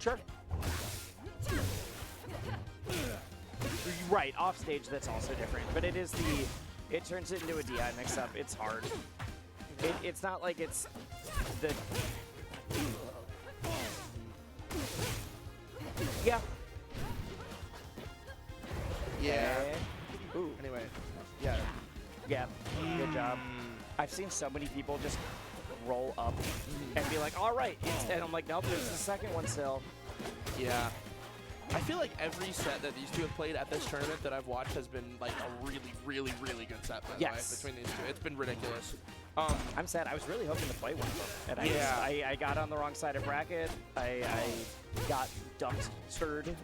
Sure. Right, off stage that's also different, but it is it turns it into a DI mix-up. It's hard. It's not like it's the... Yeah. Yeah. Ooh. Anyway, yeah. Yeah, good job. I've seen so many people just roll up and be like, all right, and I'm like, nope, there's the second one still. Yeah. I feel like every set that these two have played at this tournament that I've watched has been like a really, really, really good set, by the way, between these two. It's been ridiculous. I'm sad. I was really hoping to play one of them. And I got on the wrong side of bracket. I got dumpstered.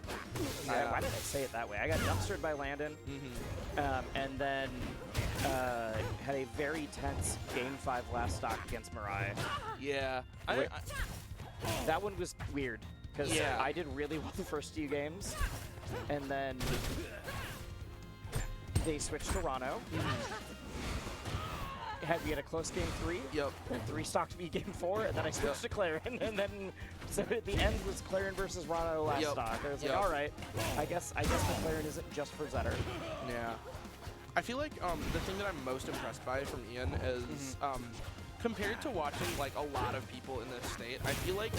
Yeah. Why did I say it that way? I got dumpstered by Landon. And then had a very tense Game 5 last stock against Mirai. Yeah. That one was weird. Because I did really well the first few games, and then they switched to Rano. We had a close game 3. Yep. And 3 stocked me game 4, and then I switched to Clairen, and then so at the end was Clairen versus Rano last stock. I was like, all right, I guess the Clairen isn't just for Zetter. Yeah. I feel like the thing that I'm most impressed by from Ian is compared to watching like a lot of people in this state, I feel like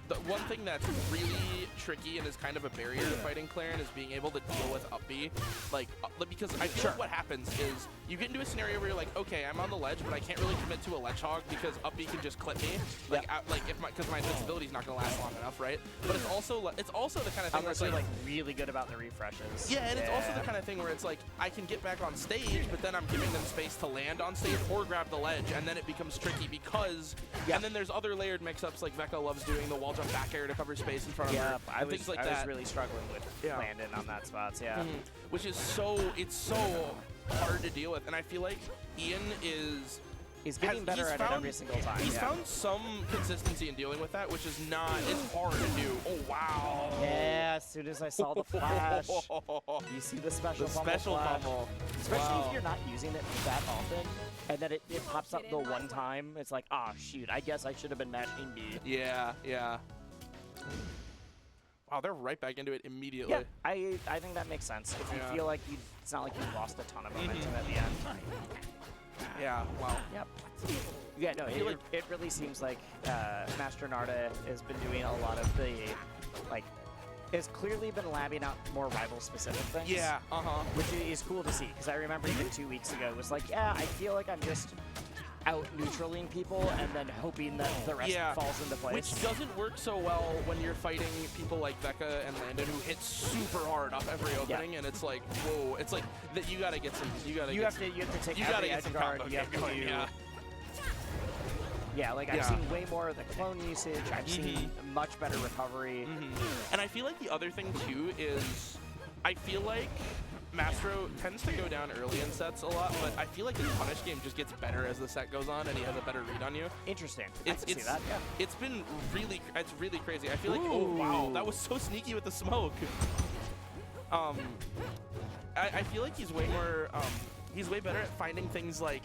the one thing that's really tricky and is kind of a barrier to fighting Clairen is being able to deal with up B. Like, because I feel like what happens is you get into a scenario where you're like, okay, I'm on the ledge, but I can't really commit to a ledge hog because up B can just clip me. Like, because my invincibility's not gonna last long enough, right? But it's also the kind of thing where it's like really good about the refreshes. Yeah, and it's also the kind of thing where it's like I can get back on stage, but then I'm giving them space to land on stage or grab the ledge, and then it becomes tricky because. And then there's other layered mix-ups like Veka loves doing the wall jump back air to cover space in front of her. I was that. really struggling with Landon on that spot. Which is it's so hard to deal with, and I feel like Ian He's getting better at it every single time. He's found some consistency in dealing with that, which is it's hard to do. Oh, wow. Yeah, as soon as I saw the flash. You see the special pummel. Especially if you're not using it that often, and then it pops up the one time. It's like, ah, shoot, I guess I should have been mashing B. Yeah, yeah. Wow, they're right back into it immediately. Yeah, I think that makes sense. If you feel like it's not like you lost a ton of momentum at the end. Yeah, wow. Yep. Yeah, no, it really seems like Mastronarde has been doing a lot of the, has clearly been labbing out more rival-specific things. Yeah, which is cool to see, because I remember even 2 weeks ago, it was like, yeah, I feel like I'm just out-neutraling people and then hoping that the rest falls into place. Which doesn't work so well when you're fighting people like Veka and Landon who hit super hard off every opening, and it's like, whoa, it's like that you gotta get some, you have to take every edge guard, you have to do. Yeah, like I've seen way more of the clone usage. I've seen much better recovery. And I feel like the other thing too is, I feel like Mastro tends to go down early in sets a lot, but I feel like his punish game just gets better as the set goes on, and he has a better read on you. Interesting. I can see that. Yeah. It's been really crazy. I feel like, oh wow, that was so sneaky with the smoke. I feel like he's way more. He's way better at finding things like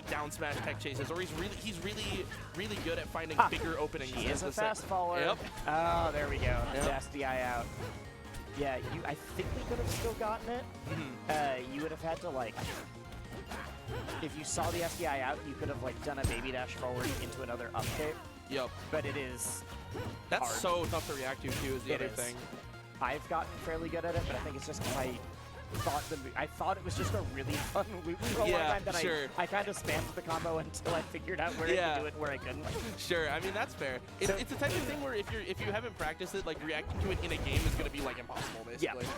down smash tech chases, or he's really good at finding bigger openings. He is a fast faller. Yep. Oh, there we go. The SDI out. Yeah, I think we could have still gotten it. You would have had to if you saw the SDI out, you could have done a baby dash forward into another up kick. Yep. But it is That's hard. so tough to react to too, is the other thing. I've gotten fairly good at it, but I think it's just because I thought it was just a really fun loop for a long time that I kind of spammed the combo until I figured out where I could do it and where I couldn't. Sure, I mean that's fair. It's the type of thing where if you haven't practiced it, reacting to it in a game is going to be impossible basically. Yeah.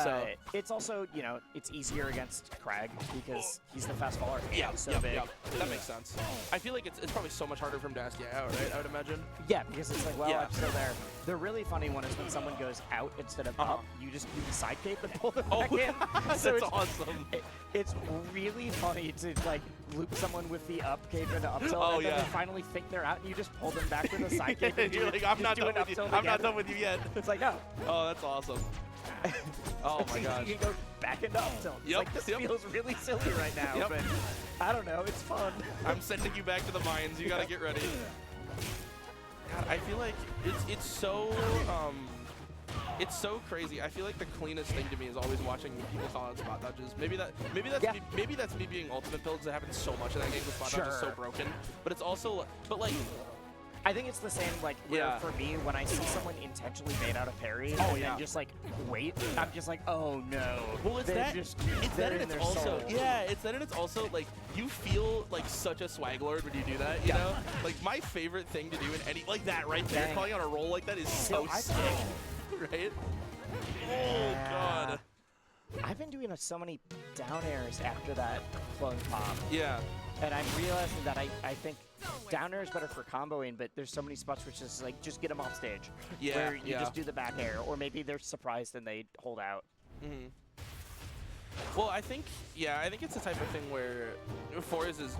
So it's also, it's easier against Crag because he's the fast faller. Yeah, so big. That makes sense. I feel like it's probably so much harder for him to ask you out, right? I would imagine. Yeah, because it's like, well, I'm still there. The really funny one is when someone goes out instead of up, you just do the side cape and pull them back in. So that's awesome. It's really funny to loop someone with the up cape into up tilt, and then they finally think they're out, and you just pull them back with a side cape. And you're like, I'm not done with you. I'm not done with you yet. It's like, no. Oh, that's awesome. Oh my gosh. You can go back into up tilt. This feels really silly right now, but I don't know, it's fun. I'm sending you back to the mines. You gotta get ready. God, I feel like it's so crazy. I feel like the cleanest thing to me is always watching people call out spot dodges. Maybe that's me being ultimate build because it happens so much in that game. The spot dodge is so broken. But it's also like. I think it's the same, like, where for me, when I see someone intentionally bait out a parry and then just, like, wait, I'm just like, oh, no. Well, it's that, it's also, like, you feel like such a swag lord when you do that, you know? Like, my favorite thing to do in any, like that right there, calling on a roll like that is so sick, right? Oh, God. I've been doing so many down airs after that clone pop. Yeah. And I'm realizing that I think down air is better for comboing, but there's so many spots which is like, just get them off stage. Yeah, where you just do the back air, or maybe they're surprised and they hold out. Mm-hmm. Well, I think it's the type of thing where Forz is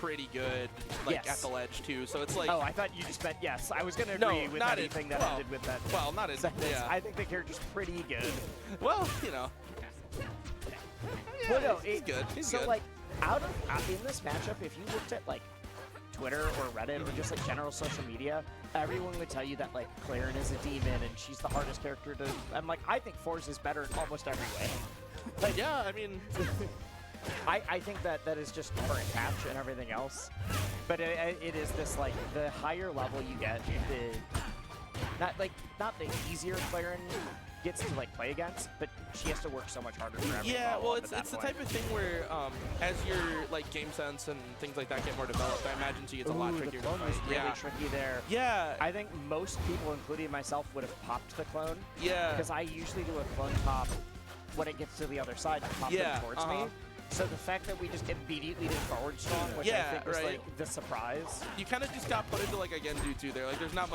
pretty good, like at the ledge too. So it's like. Oh, I thought you just meant yes. I was gonna agree with anything that ended with that. Well, not as. Yeah. I think the character's pretty good. Well, you know. Yeah, well, no, he's good. He's so good. like, in this matchup, if you looked at like Twitter or Reddit or just like general social media, everyone would tell you that like Clairen is a demon and she's the hardest character to. I'm like, I think Forz is better in almost every way. Like, yeah, I mean, I think that is just current patch and everything else. But it is this like the higher level you get, not the easier Clairen gets to like play against, but she has to work so much harder for every level. Well, it's the type of thing where as your like game sense and things like that get more developed, I imagine she gets a lot trickier to fight. Really tricky there. Yeah. I think most people, including myself, would have popped the clone. Yeah. Because I usually do a clone pop when it gets to the other side to pop them towards me. So the fact that we just immediately did forward strong, which I think was like the surprise. You kind of just got put into like a Genjutsu there. Like there's not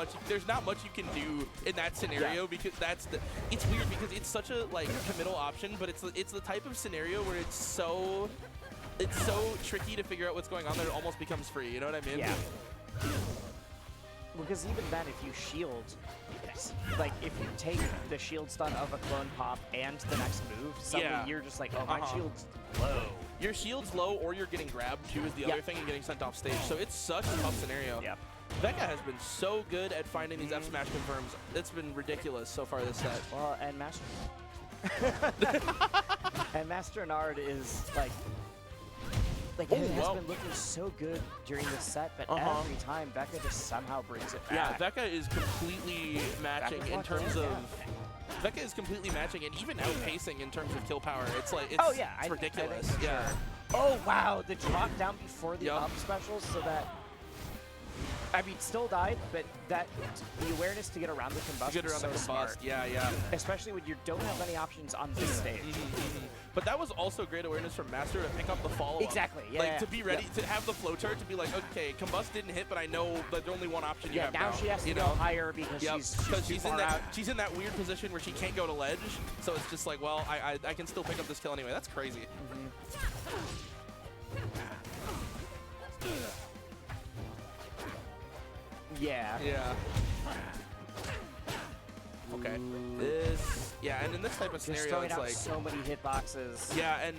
much you can do in that scenario because it's weird because it's such a like committal option, but it's the type of scenario where it's so tricky to figure out what's going on that it almost becomes free. You know what I mean? Yeah. Because even then, if you shield, like if you take the shield stun of a clone pop and the next move, suddenly you're just like, oh, my shield's low. Your shield's low, or you're getting grabbed too is the other thing, and getting sent off stage. So it's such a tough scenario. Yep. Veka has been so good at finding these F smash confirms. It's been ridiculous so far this set. Well, and Mastronarde is like it has been looking so good during this set, but every time Veka just somehow brings it back. Yeah, Veka is completely matching in terms of. Veka is completely matching and even outpacing in terms of kill power. It's like it's ridiculous. Yeah. Oh wow, the drop down before the up specials, so that. I mean, still died, but the awareness to get around the combust is so smart. Yeah. Especially when you don't have many options on this stage. But that was also great awareness from Master to pick up the follow-up. Exactly, yeah. Like, to be ready, to have the flowchart, to be like, okay, combust didn't hit, but I know there's only one option you have now. Yeah, now she has to go higher because she's in that weird position where she can't go to ledge, so it's just like, well, I can still pick up this kill anyway. That's crazy. Yeah. Okay. And in this type of scenario, it's like so many hitboxes. Yeah, and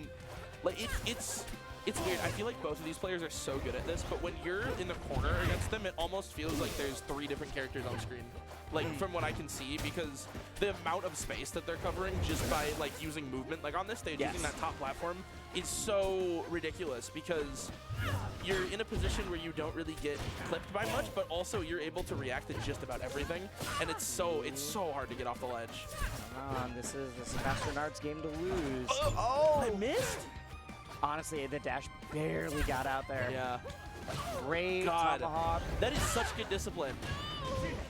like it's weird. I feel like both of these players are so good at this, but when you're in the corner against them, it almost feels like there's 3 different characters on screen. Like from what I can see, because the amount of space that they're covering just by like using movement, like on this stage, using that top platform, is so ridiculous because you're in a position where you don't really get clipped by much, but also you're able to react to just about everything, and it's so hard to get off the ledge. Come on, this is Mastronarde's game to lose. Oh, I missed. Honestly, the dash barely got out there. Yeah. Great tomahawk. That is such good discipline.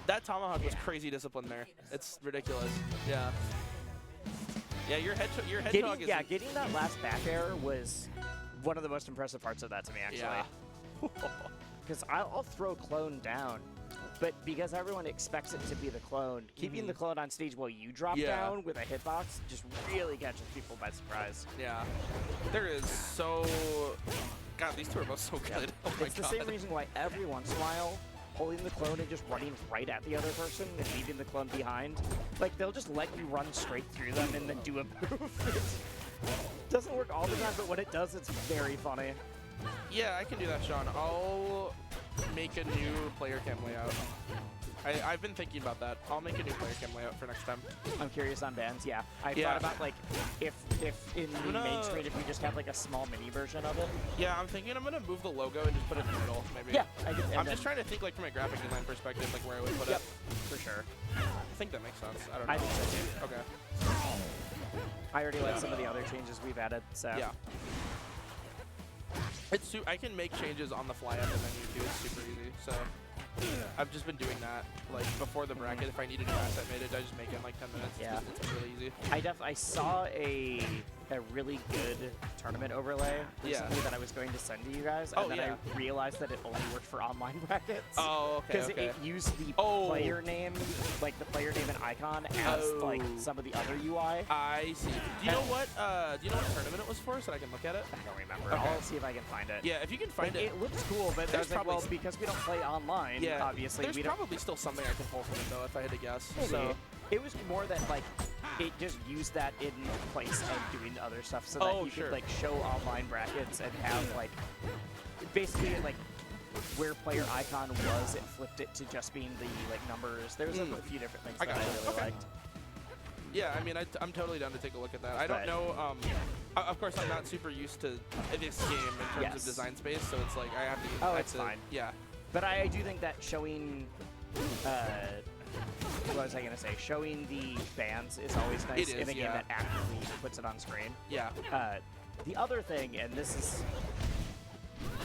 That tomahawk was crazy discipline there. It's ridiculous. Yeah. Yeah, your hedgehog is... Yeah, getting that last back air was one of the most impressive parts of that to me, actually. Yeah. Because I'll throw clone down, but because everyone expects it to be the clone, keeping the clone on stage while you drop down with a hitbox just really catches people by surprise. Yeah. There is so... God, these two are both so good. Oh my it's the same reason why every once in a while, holding the clone and just running right at the other person and leaving the clone behind, like they'll just let you run straight through them and then do a move. It doesn't work all the time, but when it does, it's very funny. Yeah, I can do that, Sean. I'll make a new player cam layout. I've been thinking about that. I'll make a new player cam layout for next time. I'm curious on bands, yeah. I thought about, like, if in the main screen, if we just have, like, a small mini version of it. Yeah, I'm thinking I'm going to move the logo and just put it in the middle, maybe. Yeah. I'm just trying to think, like, from a graphic design perspective, like, where I would put it. For sure. I think that makes sense. I don't know. I think so, too. Okay. I already like some of the other changes we've added, so. Yeah. I can make changes on the fly at the menu, too. It's super easy, so. I've just been doing that, like, before the bracket. If I need a new asset made, I just make it in, like, 10 minutes. Yeah. It's really easy. I saw a really good tournament overlay recently that I was going to send to you guys, and then I realized that it only worked for online brackets. Oh, okay. Because it used the player name, like the player name and icon, as like some of the other UI. I see. Do you know what tournament it was for, so I can look at it? I don't remember. Okay. I'll see if I can find it. Yeah, if you can find it. It looks cool, but there's like, well, because we don't play online, obviously there's we don't. probably still something I can pull from it though, if I had to guess. Maybe. So it was more that like it just used that in place of doing other stuff, so that you could like show online brackets and have like basically like where player icon was, it flipped it to just being the like numbers. There's a few different things that I really liked. Yeah, I mean, I'm totally down to take a look at that. I don't know. Of course, I'm not super used to this game in terms of design space, so it's like I have to. Oh, it's fine. Yeah. But I do think that showing, what was I gonna say? Showing the bands is always nice in a game that actively puts it on screen. Yeah. The other thing, and this is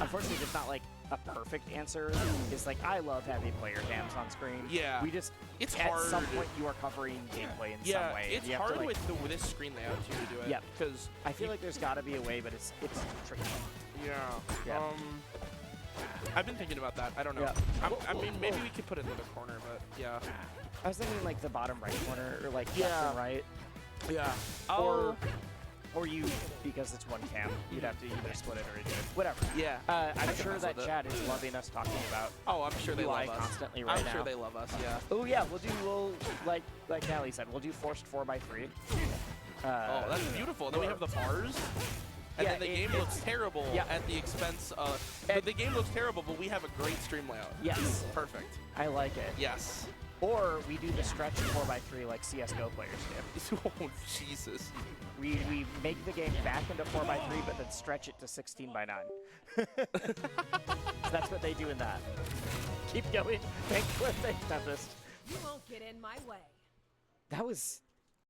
unfortunately just not like a perfect answer, is like I love having player cams on screen. Yeah. We just it's at hard. some point you are covering gameplay in some way. It's hard to, like, with this screen layout too to do it. Yeah. Because I feel like there's got to be a way, but it's tricky. Yeah. I've been thinking about that. I don't know. Yeah. I mean, maybe we could put it in the corner, but yeah. I was thinking like the bottom right corner, or like left and right. Yeah. Or you, because it's one cam, you'd have to either split it or do it. Whatever. Yeah. I'm sure that chat is loving us talking about. Oh, I'm sure they love us. Constantly right now. I'm sure they love us. Yeah. Oh yeah, we'll like Callie said, we'll do forced 4x3. Oh, that's beautiful. Then we have the bars. And then the game looks terrible at the expense of... the game looks terrible, but we have a great stream layout. Yes. Perfect. I like it. Yes. Or we do the stretch 4x3 like CSGO players do. Oh, Jesus. We make the game back into 4x3, but then stretch it to 16x9. That's what they do in that. Keep going. Thanks, Tempest. You won't get in my way. That was